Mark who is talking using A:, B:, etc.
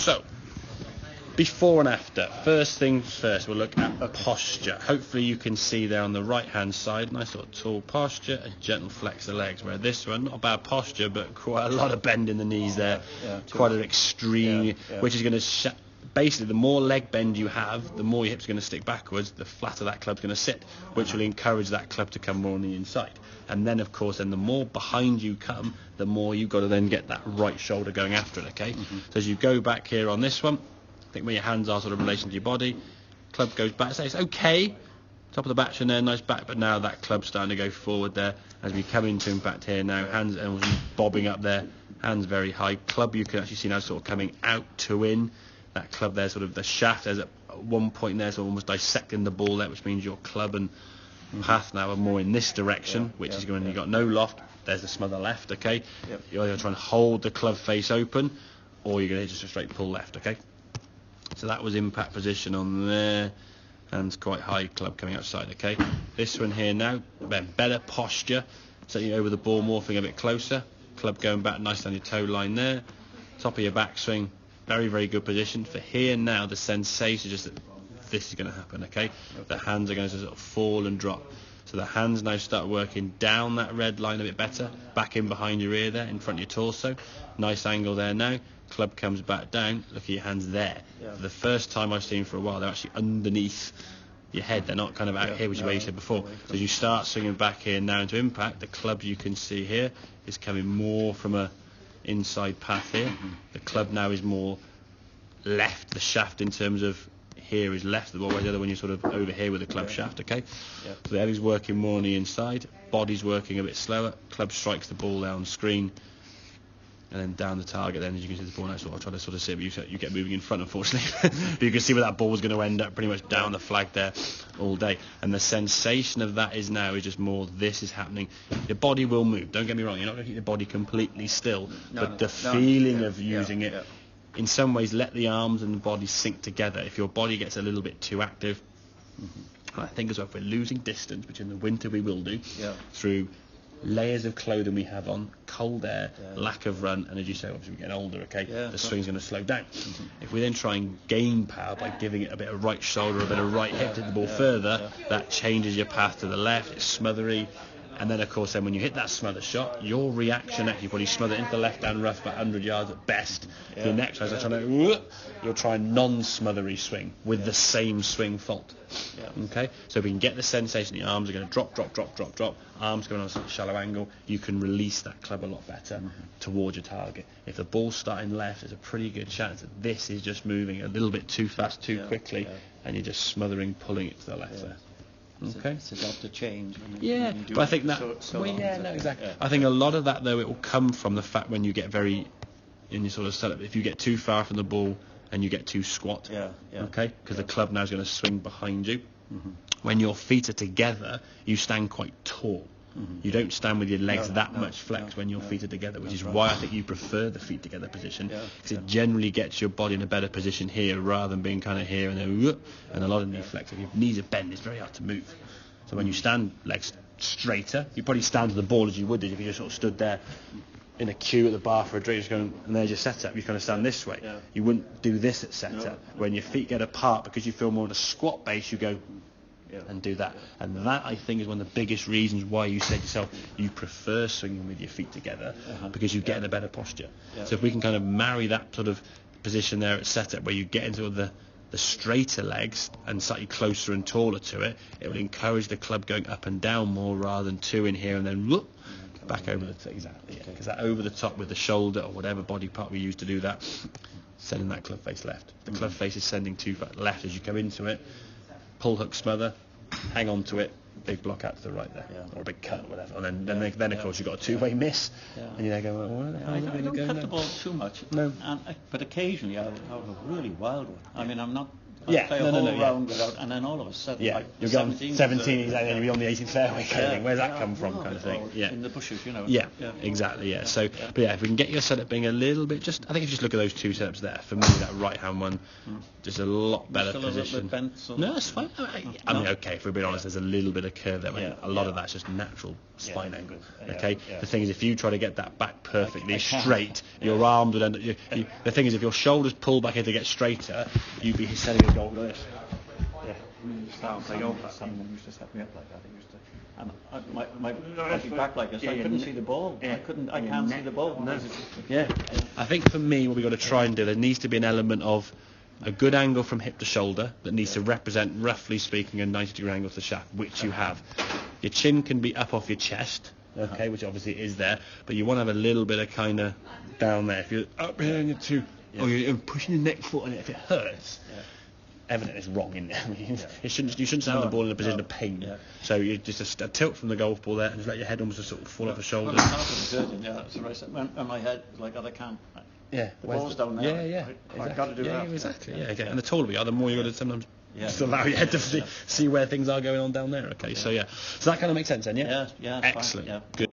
A: So, before and after. First things first, we'll look at posture. Hopefully you can see there on the right hand side, nice sort of tall posture, a gentle flex the legs, where this one, not bad posture, but quite a lot of bend in the knees there, quite an extreme, which is going to basically, the more leg bend you have, the more your hips are going to stick backwards, the flatter that club's going to sit, which will encourage that club to come more on the inside. And then, of course, the more behind you come, the more you've got to then get that right shoulder going after it, okay? So as you go back here on this one, I think where your hands are sort of in relation to your body, club goes back, so it's okay, top of the batch in there, nice back, but now that club's starting to go forward there, as we come into impact here now, hands and bobbing up there, hands very high, club you can actually see now sort of coming out to in, that club there, sort of the shaft, there's at one point there, so almost dissecting the ball there, which means your club and path now are more in this direction, which is when you've got no loft, there's the smother left, okay? You're either trying to hold the club face open, or you're going to just a straight pull left, okay? So that was impact position on there, hands quite high, club coming outside, okay? This one here now, better posture, setting over the ball, morphing a bit closer, club going back nice down your toe line there, top of your backswing, very, very good position. For here now, the sensation is just that this is going to happen, okay? The hands are going to sort of fall and drop. So the hands now start working down that red line a bit better, back in behind your ear there, in front of your torso. Nice angle there now. Club comes back down, look at your hands there. For the first time I've seen for a while, they're actually underneath your head, they're not kind of out here, which is where you said before. So as you start swinging back here now into impact, the club you can see here is coming more from a inside path here. The club now is more left, the shaft in terms of here is left, whereas the other one you're sort of over here with the club shaft, okay? So the head is working more on the inside, body's working a bit slower, club strikes the ball down screen, and then down the target, then as you can see the ball now sort of try to sort of see, but you get moving in front, unfortunately. But you can see where that ball was going to end up, pretty much down the flag there all day. And the sensation of that is now is just more, this is happening. Your body will move, don't get me wrong, you're not going to keep the body completely still, but the feeling of using it, in some ways, let the arms and the body sink together. If your body gets a little bit too active, I think as well, if we're losing distance, which in the winter we will do, through layers of clothing we have on, cold air, lack of run, and as you say, obviously we're getting older, okay, the swing's going to slow down. If we then try and gain power by giving it a bit of right shoulder, a bit of right hip to hit the ball further, that changes your path to the left, it's smothery, and then of course then when you hit that smother shot, your reaction actually probably smother into the left hand rough about 100 yards at best. Your next one is you'll try a non-smothery swing with the same swing fault. Okay, so we can get the sensation the arms are going to drop, arms going on a shallow angle, you can release that club a lot better towards your target. If the ball's starting left, there's a pretty good chance that this is just moving a little bit too fast, too quickly, and you're just smothering, pulling it to the left there. Okay.
B: It's a lot to change.
A: But I think that. Exactly. I think a lot of that though, it will come from the fact when you get very, in your sort of setup, if you get too far from the ball and you get too squat. Okay. Because the club now is going to swing behind you. When your feet are together, you stand quite tall. You don't stand with your legs much flexed when your feet are together, which is why I think you prefer the feet together position, because it generally gets your body in a better position here rather than being kind of here and then and a lot of knee flex. If your knees are bent, it's very hard to move. So when you stand legs straighter, you probably stand to the ball as you would if you just sort of stood there in a queue at the bar for a drink, just going, and there's your setup. You kind of stand this way. You wouldn't do this at setup. When your feet get apart, because you feel more in a squat base, you go and do that. And that, I think, is one of the biggest reasons why you said yourself you prefer swinging with your feet together, because you get in a better posture. So if we can kind of marry that sort of position there at setup where you get into the straighter legs and slightly closer and taller to it, it will encourage the club going up and down more rather than two in here and then back over the top. Because that over the top with the shoulder or whatever body part we use to do that, sending that club face left. The club face is sending too far left as you come into it. Pull hook smother, hang on to it, big block out to the right there, or a big cut, whatever. And then of course you've got a two-way miss, and you're there going, well, where the hell
B: I don't cut the ball too much,
A: no.
B: but occasionally I'll have a really wild one. I mean, I'm not
A: Yeah,
B: play a whole round without, and then all of a sudden,
A: yeah,
B: like
A: you're going 17, and then you'll be on the 18th fairway kind of thing. Where's that come from, kind of thing? Yeah,
B: in the bushes, you know.
A: Yeah, exactly. Yeah. So, but yeah, if we can get your setup being a little bit, just I think if you just look at those two setups there, for me that right hand one, just a lot better
B: still
A: position.
B: A little bit bent,
A: No, it's fine. I mean, okay, if we're being honest, there's a little bit of curve there. But a lot of that's just natural spine angle. Okay. The thing is, if you try to get that back perfectly straight, your arms would end up. The thing is, if your shoulders pull back in to get straighter, you'd be setting a goal like this.
B: Someone used to set me up like that. He used to, and my back like this. I couldn't see the ball. I can't see the ball. No.
A: Yeah. I think for me, what we've got to try and do, there needs to be an element of a good angle from hip to shoulder that needs to represent, roughly speaking, a 90-degree angle to the shaft, which you have. Your chin can be up off your chest, okay, which obviously is there, but you want to have a little bit of kind of down there. If you're up here and or you're pushing your neck foot on it, if it hurts. Evident it's wrong in there. You shouldn't have the ball in a position of pain. Yeah. So you just a tilt from the golf ball there, and just let your head almost just sort of fall off the shoulders.
B: Well, that's what I said. When my head was like, I can't.
A: The
B: ball's down there.
A: Exactly.
B: I've got to do that.
A: Exactly. Yeah. Okay. And the taller we are, the more you've got to sometimes just allow your head to see where things are going on down there. Okay. So so that kind of makes sense then. Yeah.
B: Yeah.
A: Excellent.
B: Fine.
A: Good.